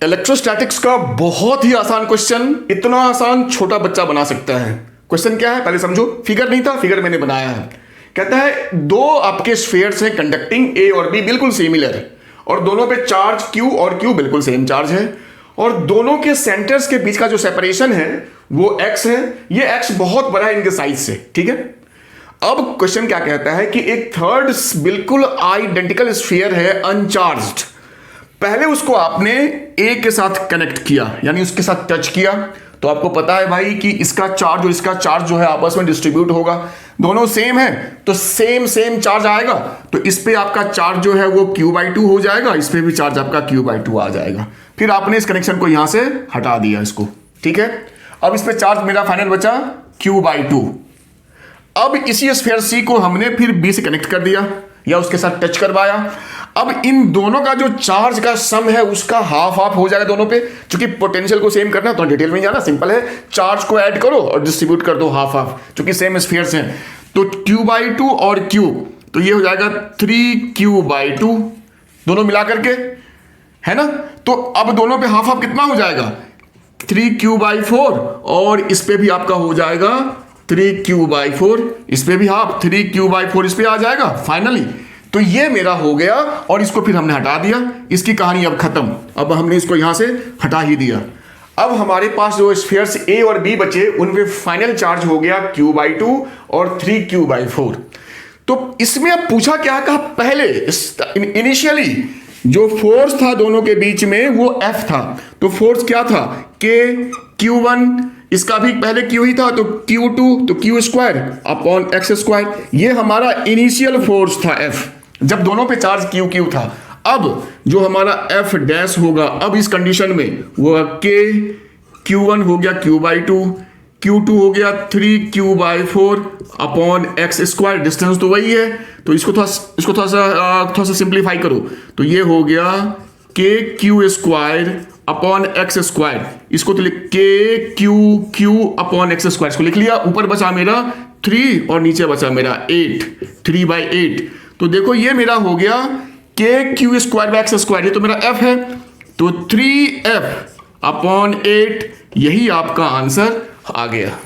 Electrostatics का बहुत ही आसान क्वेश्चन, इतना आसान छोटा बच्चा बना सकता है। क्वेश्चन क्या है पहले समझो। फिगर नहीं था, फिगर मैंने बनाया है। कहता है दो आपके स्फीयर्स हैं कंडक्टिंग, ए और बी बिल्कुल सिमिलर है और दोनों पे चार्ज क्यू और क्यू बिल्कुल सेम चार्ज है और दोनों के सेंटर्स के बीच का जो सेपरेशन है वो एक्स है। ये एक्स बहुत बड़ा है इनके साइज से, ठीक है। अब क्वेश्चन क्या कहता है कि एक थर्ड बिल्कुल आइडेंटिकल स्फीयर है अनचार्ज्ड। पहले उसको आपने ए के साथ कनेक्ट किया, यानी उसके साथ टच किया, तो आपको पता है भाई कि इसका चार्ज और इसका चार्ज जो है आपस में डिस्ट्रीब्यूट होगा। दोनों सेम है तो सेम चार्ज आएगा, तो इस पे आपका चार्ज जो है वो Q/2 हो जाएगा, इस पे भी चार्ज आपका Q/2 आ जाएगा। फिर आपने इस कनेक्शन को यहां से हटा दिया इसको, ठीक है। अब इस पे चार्ज मेरा फाइनल बचा Q/2। अब इसी स्फीयर C को हमने फिर B से कनेक्ट कर दिया या उसके साथ टच करवाया। अब इन दोनों का जो चार्ज का सम है उसका हाफ हाफ हो जाएगा दोनों पे, क्योंकि पोटेंशियल को सेम करना तो डिटेल में जाना, सिंपल है। चार्ज को ऐड करो और डिस्ट्रीब्यूट कर दो हाफ हाफ, क्योंकि सेम स्फीयर्स हैं। तो Q/2 और Q, तो ये हो जाएगा 3Q/2 दोनों मिला करके, है ना। तो अब दोनों पे हाफ हाफ कितना हो जाएगा 3Q/4 और इस पे भी आपका हो जाएगा 3Q/4, इस पे भी हाफ 3Q/4 इस पे आ जाएगा फाइनली। तो ये मेरा हो गया और इसको फिर हमने हटा दिया। इसकी कहानी अब खत्म। अब हमने इसको यहां से हटा ही दिया। अब हमारे पास जो स्फीयर्स ए और बी बचे उनपे फाइनल चार्ज हो गया Q/2 और 3Q/4। तो इसमें अब पूछा क्या कहा, पहले इनिशियली जो फोर्स था दोनों के बीच में वो F था। तो फोर्स क्या था K, Q1, इसका भी पहले Q ही था, तो Q2 तो Q²/x²। ये हमारा इनिशियल फोर्स था F, जब दोनों पे चार्ज Q था। अब जो हमारा F डैश होगा अब इस कंडीशन में वो K, Q1 हो गया Q/2, Q2 हो गया 3Q/4/x²। डिस्टेंस तो वही है, तो इसको थोड़ा सा सिंप्लीफाई करो, तो ये हो गया KQ²/x²। इसको तो लिख KQ/x², इसको लिख लिया। ऊपर बचा मेरा 3 और नीचे बचा मेरा 8, 3/8। तो देखो ये मेरा हो गया KQ²/x², ये तो मेरा F है, तो 3F/8, यही आपका आंसर आ गया।